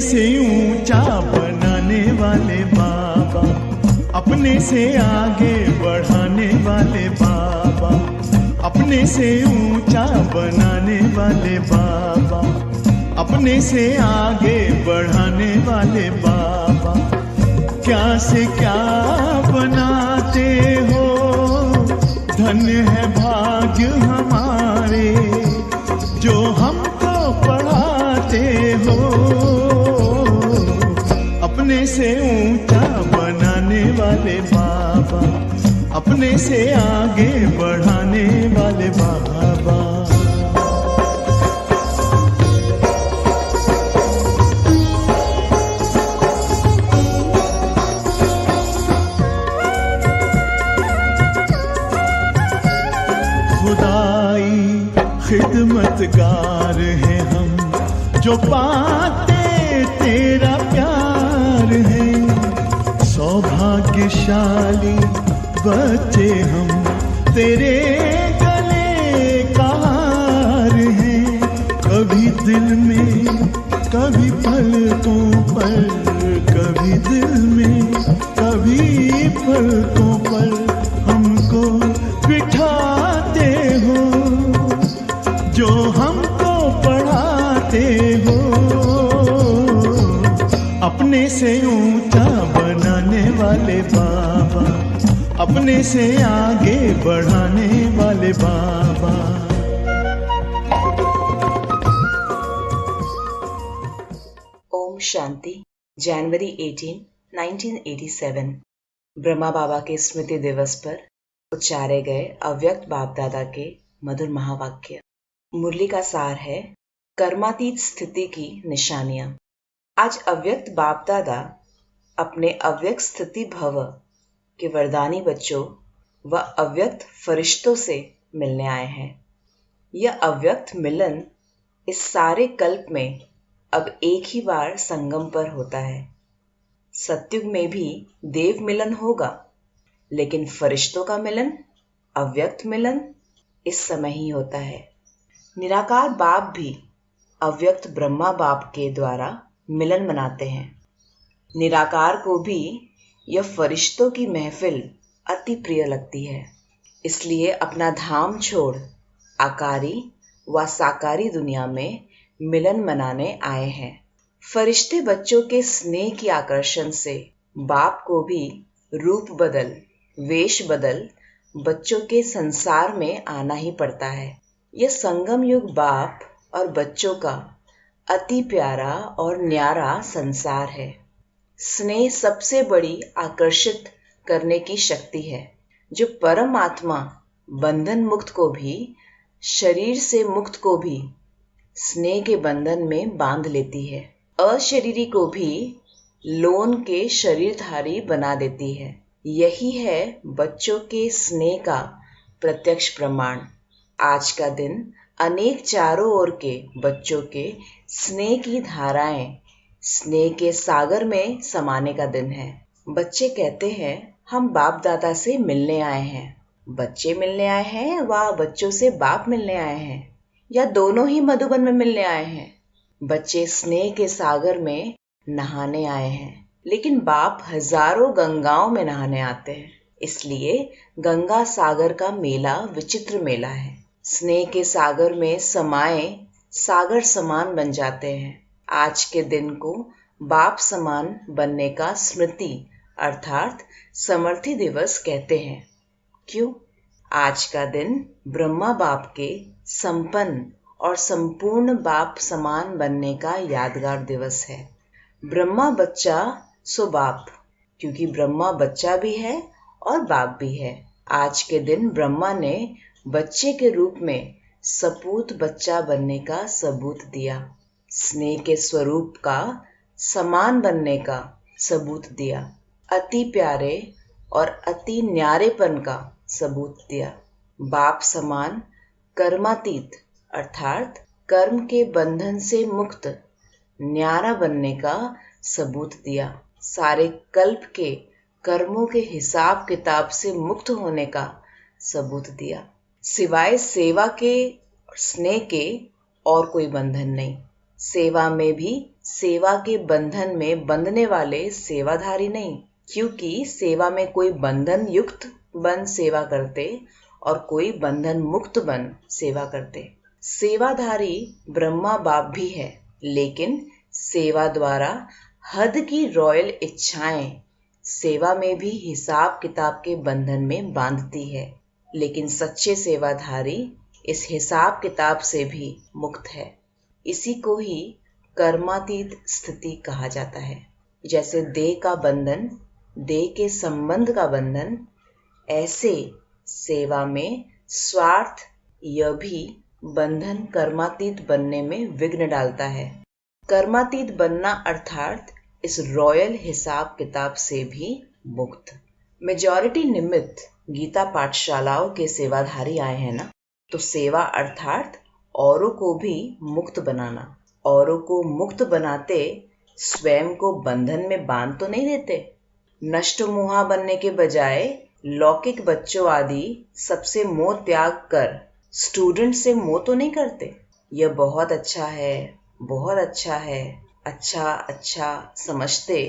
से ऊंचा बनाने वाले बाबा, अपने से आगे बढ़ाने वाले बाबा, अपने से ऊंचा बनाने वाले बाबा, अपने से आगे बढ़ाने वाले बाबा। क्या से क्या बनाते हो, धन्य है भाग्य हमारे जो हमको पढ़ाते हो। अपने से ऊंचा बनाने वाले बाबा, अपने से आगे बढ़ाने वाले बाबा। खुदाई खिदमतगार हैं हम, जो पाते तेरा प्यार है। सौभाग्यशाली बच्चे हम, तेरे गले का हार हैं। कभी दिल में कभी पलकों पर, कभी दिल में कभी पलकों पर हमको बिठाते हो, जो हमको पढ़ाते हो। अपने से ऊंचा बनाने वाले बाबा, अपने से आगे बढ़ाने वाले बाबा। ओम शांति। जनवरी 18, 1987 ब्रह्मा बाबा के स्मृति दिवस पर उच्चारे गए अव्यक्त बाप दादा के मधुर महावाक्य। मुरली का सार है कर्मातीत स्थिति की निशानियां। आज अव्यक्त बाप दादा अपने अव्यक्त स्थिति भव के वरदानी बच्चों व अव्यक्त फरिश्तों से मिलने आए हैं। यह अव्यक्त मिलन इस सारे कल्प में अब एक ही बार संगम पर होता है। सत्युग में भी देव मिलन होगा, लेकिन फरिश्तों का मिलन, अव्यक्त मिलन इस समय ही होता है। निराकार बाप भी अव्यक्त ब्रह्मा बाप के द्वारा मिलन मनाते हैं। निराकार को भी यह फरिश्तों की महफिल अति प्रिय लगती है, इसलिए अपना धाम छोड़ आकारी व साकारी दुनिया में मिलन मनाने आए हैं। फरिश्ते बच्चों के स्नेह की आकर्षण से बाप को भी रूप बदल, वेश बदल बच्चों के संसार में आना ही पड़ता है। यह संगम युग बाप और बच्चों का अति प्यारा और न्यारा संसार है। स्नेह सबसे बड़ी आकर्षित करने की शक्ति है, जो परम आत्मा बंधन मुक्त को भी, शरीर से मुक्त को भी स्नेह के बंधन में बांध लेती है। अशरीरी को भी लोन के शरीरधारी बना देती है। यही है बच्चों के स्नेह का प्रत्यक्ष प्रमाण। आज का दिन अनेक चारों ओर के बच्चों के स्नेह की धाराएं, स्नेह के सागर में समाने का दिन है। बच्चे कहते हैं हम बाप दादा से मिलने आए हैं। बच्चे मिलने आए हैं व बच्चों से बाप मिलने आए हैं, या दोनों ही मधुबन में मिलने आए हैं। बच्चे स्नेह के सागर में नहाने आए हैं, लेकिन बाप हजारों गंगाओं में नहाने आते हैं। इसलिए गंगा सागर का मेला विचित्र मेला है। स्नेह के सागर में समाये सागर समान बन जाते हैं। आज के दिन को बाप समान बनने का स्मृति अर्थात समर्थी दिवस कहते हैं। क्यों? आज का दिन ब्रह्मा बाप के संपन्न और संपूर्ण बाप समान बनने का यादगार दिवस है। ब्रह्मा बच्चा सो बाप, क्योंकि ब्रह्मा बच्चा भी है और बाप भी है। आज के दिन ब्रह्मा ने बच्चे के रूप में सपूत बच्चा बनने का सबूत दिया, स्नेह के स्वरूप का समान बनने का सबूत दिया, अति प्यारे और अति न्यारेपन का सबूत दिया, बाप समान कर्मातीत अर्थात कर्म के बंधन से मुक्त न्यारा बनने का सबूत दिया, सारे कल्प के कर्मों के हिसाब किताब से मुक्त होने का सबूत दिया। सिवाय सेवा के, स्नेह के और कोई बंधन नहीं। सेवा में भी सेवा के बंधन में बंधने वाले सेवाधारी नहीं, क्योंकि सेवा में कोई बंधन युक्त बन सेवा करते और कोई बंधन मुक्त बन सेवा करते। सेवाधारी ब्रह्मा बाप भी है, लेकिन सेवा द्वारा हद की रॉयल इच्छाएं सेवा में भी हिसाब किताब के बंधन में बांधती है, लेकिन सच्चे सेवाधारी इस हिसाब किताब से भी मुक्त है। इसी को ही कर्मातीत स्थिति कहा जाता है। जैसे देह का बंधन देह के संबंध का बंधन, ऐसे सेवा में स्वार्थ यह भी बंधन कर्मातीत बनने में विघ्न डालता है। कर्मातीत बनना अर्थात इस रॉयल हिसाब किताब से भी मुक्त। मेजॉरिटी निमित्त गीता पाठशालाओं के सेवाधारी आए हैं ना, तो सेवा अर्थात औरों को भी मुक्त बनाना। औरों को मुक्त बनाते स्वयं को बंधन में बांध तो नहीं देते। नष्ट मोहा बनने के बजाय लौकिक बच्चों आदि सबसे मोह त्याग कर स्टूडेंट से मोह तो नहीं करते। यह बहुत अच्छा है, बहुत अच्छा है, अच्छा अच्छा समझते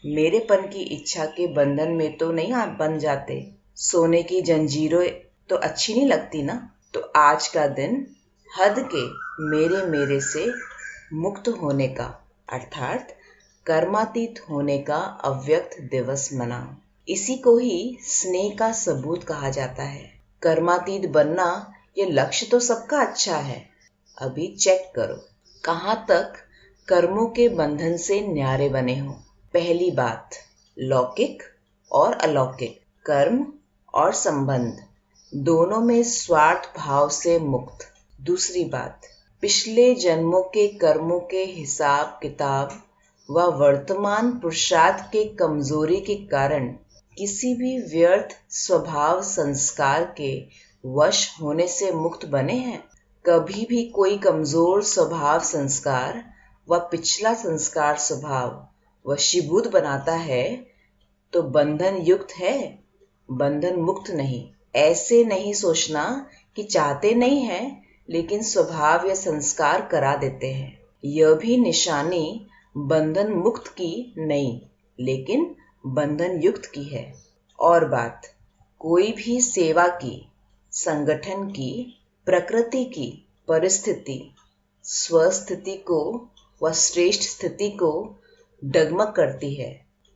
मेरेपन की इच्छा के बंधन में तो नहीं बन जाते। सोने की जंजीरें तो अच्छी नहीं लगती ना। तो आज का दिन हद के मेरे से मुक्त होने का अर्थात कर्मातीत होने का अव्यक्त दिवस मनाओ। इसी को ही स्नेह का सबूत कहा जाता है। कर्मातीत बनना ये लक्ष्य तो सबका अच्छा है। अभी चेक करो कहाँ तक कर्मों के बंधन से न्यारे बने हो। पहली बात, लौकिक और अलौकिक कर्म और संबंध दोनों में स्वार्थ भाव से मुक्त। दूसरी बात, पिछले जन्मों के कर्मों के हिसाब किताब व वर्तमान पुरुषार्थ के कमजोरी के कारण किसी भी व्यर्थ स्वभाव संस्कार के वश होने से मुक्त बने हैं। कभी भी कोई कमजोर स्वभाव संस्कार व पिछला संस्कार स्वभाव वशीभूत बनाता है तो बंधन युक्त है, बंधन मुक्त नहीं। ऐसे नहीं सोचना कि चाहते नहीं हैं लेकिन स्वभाव या संस्कार करा देते हैं। यह भी निशानी बंधन मुक्त की नहीं लेकिन बंधन युक्त की है। और बात, कोई भी सेवा की, संगठन की, प्रकृति की परिस्थिति स्वस्थिति को व श्रेष्ठ स्थिति को डगमग करती है,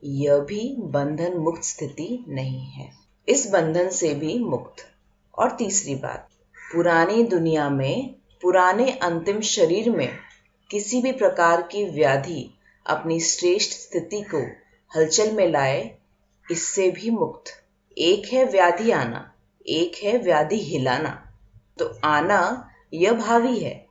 यह भी बंधन मुक्त स्थिति नहीं है। इस बंधन से भी मुक्त। और तीसरी बात, पुरानी दुनिया में पुराने अंतिम शरीर में किसी भी प्रकार की व्याधि अपनी श्रेष्ठ स्थिति को हलचल में लाए, इससे भी मुक्त। एक है व्याधि आना, एक है व्याधि हिलाना। तो आना यह भावी है,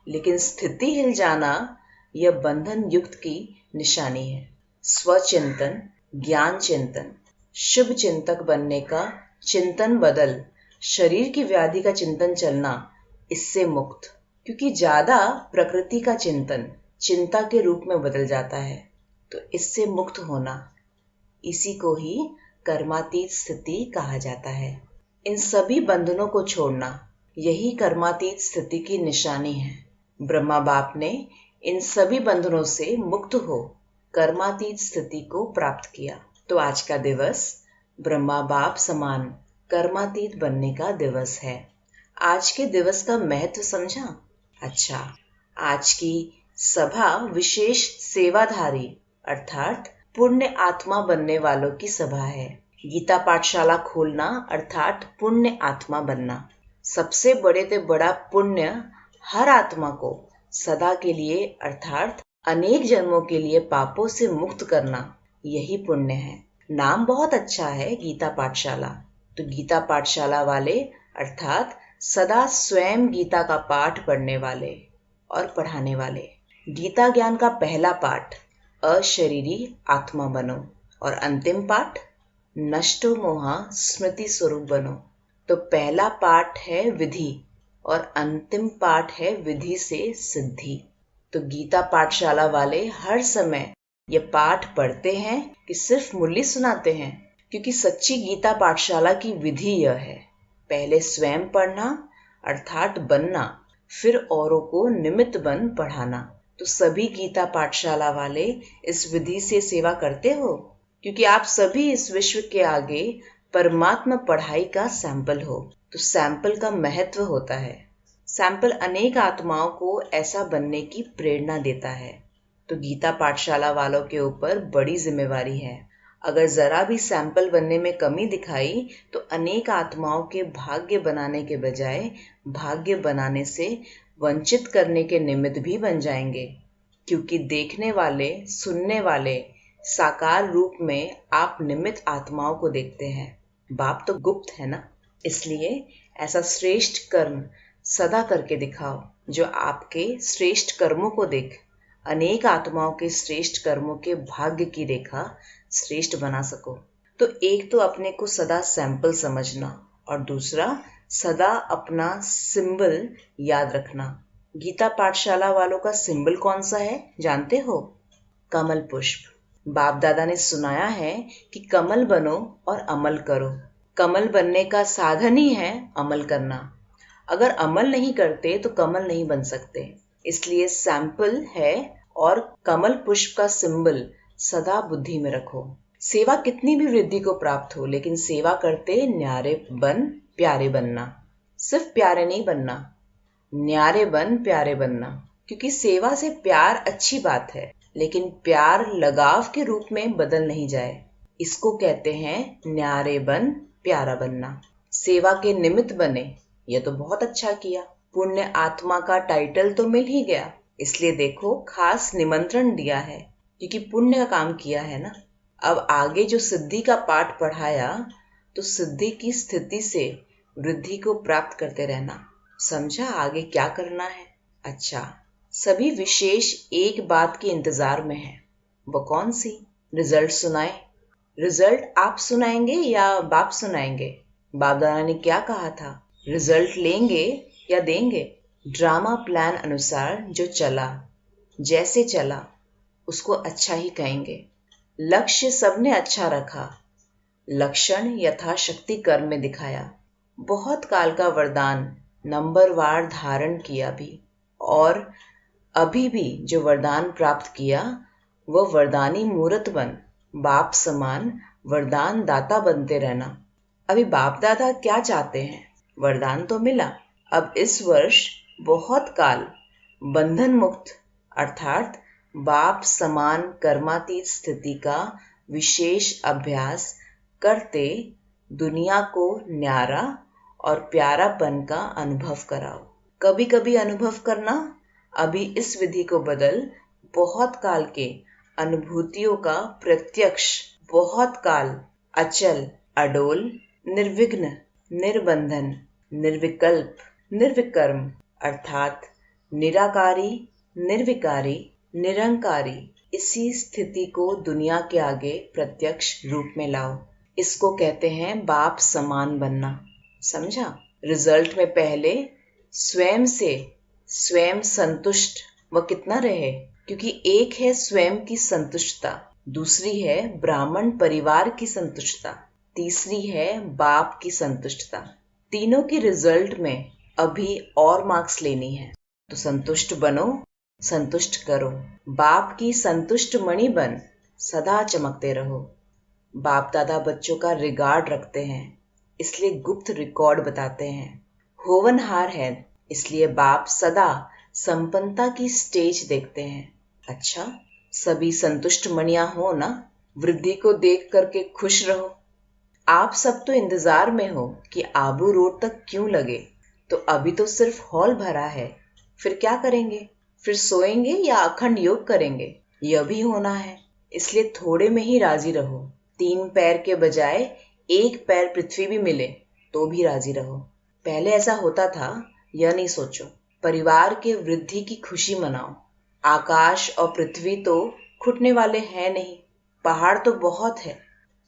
लेकिन स्थिति हिल जाना यह बंधन युक्त की निशानी है। स्वचिंतन, ज्ञान चिंतन, शुभ चिंतक बनने का चिंतन बदल शरीर की व्याधि का चिंतन चलना, इससे मुक्त। क्योंकि ज्यादा प्रकृति का चिंतन चिंता के रूप में बदल जाता है, तो इससे मुक्त होना, इसी को ही कर्मातीत स्थिति कहा जाता है। इन सभी बंधनों को छोड़ना, यही कर्मातीत स्थिति की निशानी है। ब्रह्मा बाप ने इन सभी बंधनों से मुक्त हो कर्मातीत स्थिति को प्राप्त किया। तो आज का दिवस ब्रह्मा बाप समान कर्मातीत बनने का दिवस है। आज के दिवस का महत्व समझा? अच्छा, आज की सभा विशेष सेवाधारी अर्थात पुण्य आत्मा बनने वालों की सभा है। गीता पाठशाला खोलना अर्थात पुण्य आत्मा बनना। सबसे बड़े से बड़ा पुण्य हर आत्मा को सदा के लिए अर्थात अनेक जन्मों के लिए पापों से मुक्त करना, यही पुण्य है। नाम बहुत अच्छा है, गीता पाठशाला। तो गीता पाठशाला वाले अर्थात सदा स्वयं गीता का पाठ पढ़ने वाले और पढ़ाने वाले। गीता ज्ञान का पहला पाठ अशरीरी आत्मा बनो और अंतिम पाठ नष्टो मोहा स्मृति स्वरूप बनो। तो पहला पाठ है विधि और अंतिम पाठ है विधि से सिद्धि। तो गीता पाठशाला वाले हर समय ये पाठ पढ़ते हैं कि सिर्फ मुरली सुनाते हैं? क्योंकि सच्ची गीता पाठशाला की विधि यह है, पहले स्वयं पढ़ना अर्थात बनना, फिर औरों को निमित्त बन पढ़ाना। तो सभी गीता पाठशाला वाले इस विधि से सेवा करते हो, क्योंकि आप सभी इस विश्व के आगे परमात्मा पढ़ाई का सैंपल हो। तो सैंपल का महत्व होता है। सैंपल अनेक आत्माओं को ऐसा बनने की प्रेरणा देता है। तो गीता पाठशाला वालों के ऊपर बड़ी जिम्मेवारी है। अगर जरा भी सैंपल बनने में कमी दिखाई तो अनेक आत्माओं के भाग्य बनाने के बजाय भाग्य बनाने से वंचित करने के निमित्त भी बन जाएंगे, क्योंकि देखने वाले सुनने वाले साकार रूप में आप निमित्त आत्माओं को देखते हैं। बाप तो गुप्त है ना, इसलिए ऐसा श्रेष्ठ कर्म सदा करके दिखाओ जो आपके श्रेष्ठ कर्मों को देख अनेक आत्माओं के श्रेष्ठ कर्मों के भाग्य की रेखा श्रेष्ठ बना सको। तो एक तो अपने को सदा सैंपल समझना और दूसरा सदा अपना सिंबल याद रखना। गीता पाठशाला वालों का सिंबल कौन सा है जानते हो? कमल पुष्प। बाप दादा ने सुनाया है कि कमल बनो और अमल करो। कमल बनने का साधन ही है अमल करना। अगर अमल नहीं करते तो कमल नहीं बन सकते। इसलिए सैंपल है और कमल पुष्प का सिंबल सदा बुद्धि में रखो। सेवा कितनी भी वृद्धि को प्राप्त हो, लेकिन सेवा करते न्यारे बन प्यारे बनना। सिर्फ प्यारे नहीं बनना, न्यारे बन प्यारे बनना, क्योंकि सेवा से प्यार अच्छी बात है, लेकिन प्यार लगाव के रूप में बदल नहीं जाए। इसको कहते हैं न्यारे बन प्यारा बनना। सेवा के निमित्त बने, यह तो बहुत अच्छा किया। पुण्य आत्मा का टाइटल तो मिल ही गया, इसलिए देखो खास निमंत्रण दिया है, क्योंकि पुण्य का काम किया है ना। अब आगे जो सिद्धि का पाठ पढ़ाया, तो सिद्धि की स्थिति से वृद्धि को प्राप्त करते रहना। समझा आगे क्या करना है? अच्छा, सभी विशेष एक बात के इंतजार में है। वो कौन सी? रिजल्ट सुनाए। रिजल्ट आप सुनाएंगे या बाप सुनाएंगे? बाप दादा ने क्या कहा था? रिजल्ट लेंगे या देंगे? ड्रामा प्लान अनुसार जो चला, जैसे चला, उसको अच्छा ही कहेंगे। लक्ष्य सबने अच्छा रखा, लक्षण यथाशक्ति कर्म में दिखाया। बहुत काल का वरदान नंबरवार धारण किया भी, और अभी भी जो वरदान प्राप्त किया वह वरदानी मूर्त बन बाप समान वरदान दाता बनते रहना। अभी बाप दादा क्या चाहते हैं? वरदान तो मिला, अब इस वर्ष बहुत काल बंधन मुक्त अर्थात बाप समान कर्मातीत स्थिति का विशेष अभ्यास करते दुनिया को न्यारा और प्यारापन का अनुभव कराओ। कभी कभी अनुभव करना, अभी इस विधि को बदल बहुत काल के अनुभूतियों का प्रत्यक्ष, बहुत काल अचल, अडोल, निर्विघ्न, निर्बंधन, निर्विकल्प, निर्विकर्म अर्थात निराकारी, निर्विकारी, निरंकारी, इसी स्थिति को दुनिया के आगे प्रत्यक्ष रूप में लाओ। इसको कहते हैं बाप समान बनना। समझा? रिजल्ट में पहले स्वयं से स्वयं संतुष्ट व कितना रहे, क्योंकि एक है स्वयं की संतुष्टता, दूसरी है ब्राह्मण परिवार की संतुष्टता, तीसरी है बाप की संतुष्टता। तीनों की रिजल्ट में अभी और मार्क्स लेनी है। तो संतुष्ट बनो, संतुष्ट करो। बाप की संतुष्ट मणि बन सदा चमकते रहो। बाप दादा बच्चों का रिगार्ड रखते हैं, इसलिए गुप्त रिकॉर्ड बताते हैं। होवनहार है, इसलिए बाप सदा संपन्नता की स्टेज देखते हैं। अच्छा, सभी संतुष्ट मणियां हो ना? वृद्धि को देख करके खुश रहो। आप सब तो इंतजार में हो कि आबू रोड तक क्यों लगे, तो अभी तो सिर्फ हॉल भरा है। फिर क्या करेंगे? फिर सोएंगे या अखंड योग करेंगे? यह भी होना है, इसलिए थोड़े में ही राजी रहो। 3 पैर के बजाय 1 पैर पृथ्वी भी मिले तो भी राजी रहो। पहले ऐसा होता था, यह नहीं सोचो। परिवार के वृद्धि की खुशी मनाओ। आकाश और पृथ्वी तो खुटने वाले हैं नहीं, पहाड़ तो बहुत है।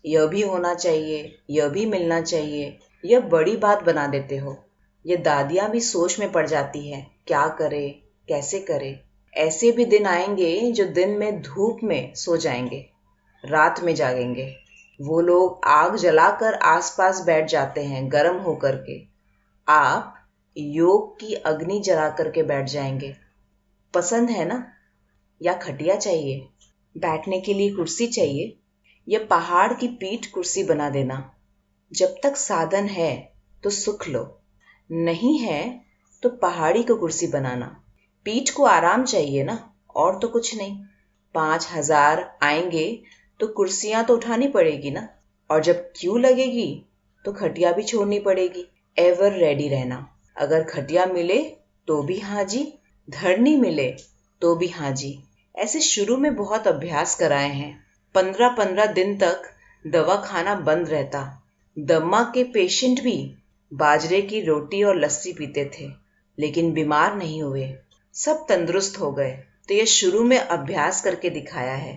यह भी होना चाहिए, यह भी मिलना चाहिए, यह बड़ी बात बना देते हो। ये दादियां भी सोच में पड़ जाती है, क्या करे, कैसे करे। ऐसे भी दिन आएंगे जो दिन में धूप में सो जाएंगे, रात में जागेंगे। वो लोग आग जलाकर आसपास बैठ जाते हैं गर्म होकर के, आप योग की अग्नि जला करके बैठ जाएंगे। पसंद है ना? या खटिया चाहिए? बैठने के लिए कुर्सी चाहिए या पहाड़ की पीठ कुर्सी बना देना? जब तक साधन है तो सुख लो, नहीं है तो पहाड़ी को कुर्सी बनाना। पीठ को आराम चाहिए ना, और तो कुछ नहीं। 5,000 आएंगे तो कुर्सियां तो उठानी पड़ेगी ना, और जब क्यू लगेगी तो खटिया भी छोड़नी पड़ेगी। एवर रेडी रहना। अगर खटिया मिले तो भी हाँ जी, धरनी मिले तो भी हाँ जी। ऐसे शुरू में बहुत अभ्यास कराए हैं। 15-15 दिन तक दवा खाना बंद रहता। दमा के पेशेंट भी बाजरे की रोटी और लस्सी पीते थे, लेकिन बीमार नहीं हुए, सब तंदुरुस्त हो गए। तो ये शुरू में अभ्यास करके दिखाया है,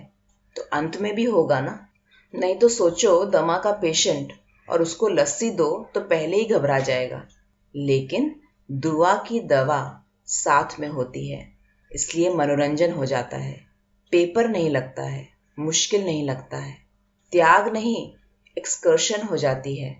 तो अंत में भी होगा ना। नहीं तो सोचो, दमा का पेशेंट और उसको लस्सी दो तो पहले ही घबरा जाएगा। लेकिन दुआ की दवा साथ में होती है, इसलिए मनोरंजन हो जाता है। पेपर नहीं लगता है, मुश्किल नहीं लगता है, त्याग नहीं एक्सकर्शन हो जाती है।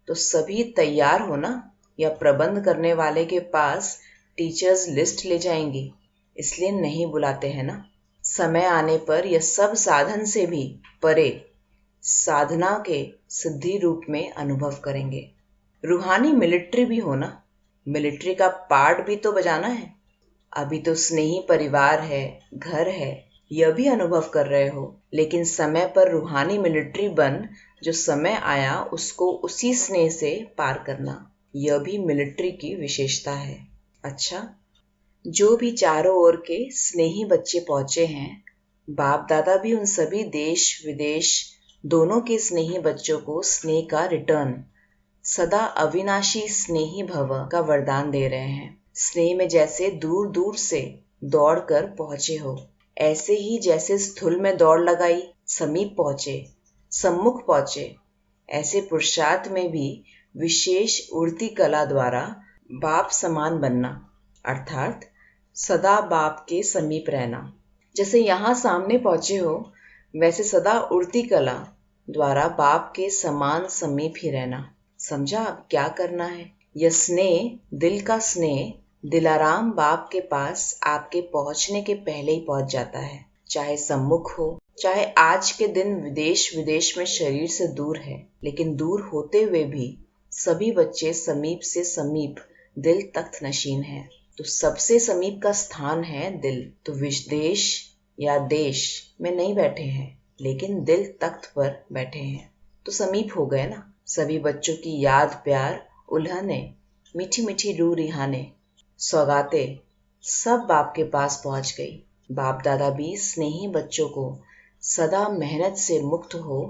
तो सभी तैयार हो ना, या प्रबंध करने वाले के पास टीचर्स लिस्ट ले जाएंगी, इसलिए नहीं बुलाते हैं ना। समय आने पर यह सब साधन से भी परे साधना के सिद्धि रूप में अनुभव करेंगे। रूहानी मिलिट्री भी हो ना, मिलिट्री का पार्ट भी तो बजाना है। अभी तो स्नेही परिवार है, घर है, यह भी अनुभव कर रहे हो, लेकिन समय पर रूहानी मिलिट्री बन जो समय आया उसको उसी स्नेह से पार करना, यह भी मिलिट्री की विशेषता है। अच्छा, जो भी चारों ओर के स्नेही बच्चे पहुंचे हैं, बाप दादा भी उन सभी देश विदेश दोनों के स्नेही बच्चों को स्नेह का रिटर्न, सदा अविनाशी स्नेही भव का वरदान दे रहे हैं। स्नेह में जैसे दूर दूर से दौड़ कर पहुंचे हो, ऐसे ही जैसे स्थूल में दौड़ लगाई समीप पहुंचे, सम्मुख पहुंचे, ऐसे पुरुषार्थ में भी विशेष उड़ती कला द्वारा बाप समान बनना, अर्थात सदा बाप के समीप रहना। जैसे यहाँ सामने पहुंचे हो, वैसे सदा उड़ती कला द्वारा बाप के समान समीप ही रहना। समझा अब क्या करना है? यह स्नेह, दिल का स्नेह, दिलाराम बाप के पास आपके पहुंचने के पहले ही पहुंच जाता है। चाहे सम्मुख हो, चाहे आज के दिन विदेश विदेश में शरीर से दूर है, लेकिन दूर होते हुए भी सभी बच्चे समीप से समीप दिल तख्त नशीन है। तो सबसे समीप का स्थान है दिल। तो विदेश या देश में नहीं बैठे हैं, लेकिन दिल तख्त पर बैठे हैं, तो समीप हो गए ना। सभी बच्चों की याद प्यार उल्हने, मीठी मीठी रूह रिहाने, सौगाते सब बाप के पास पहुंच गई। बाप दादा भी स्नेही बच्चों को सदा मेहनत से मुक्त हो,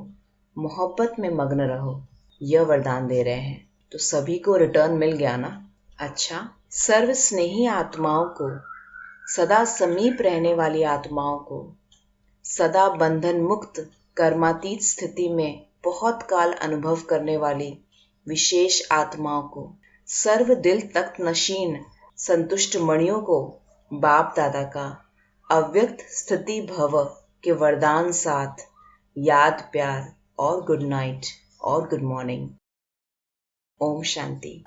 मोहब्बत में मग्न रहो, यह वरदान दे रहे हैं। तो सभी को रिटर्न मिल गया ना। अच्छा, सर्व स्नेही आत्माओं को, सदा समीप रहने वाली आत्माओं को, सदा बंधन मुक्त कर्मातीत स्थिति में बहुत काल अनुभव करने वाली विशेष आत्माओं को, सर्व दिल तख्त नशीन संतुष्ट मणियों को बाप दादा का अव्यक्त स्थिति भव के वरदान साथ याद प्यार और गुड नाइट और गुड मॉर्निंग। ओम शांति।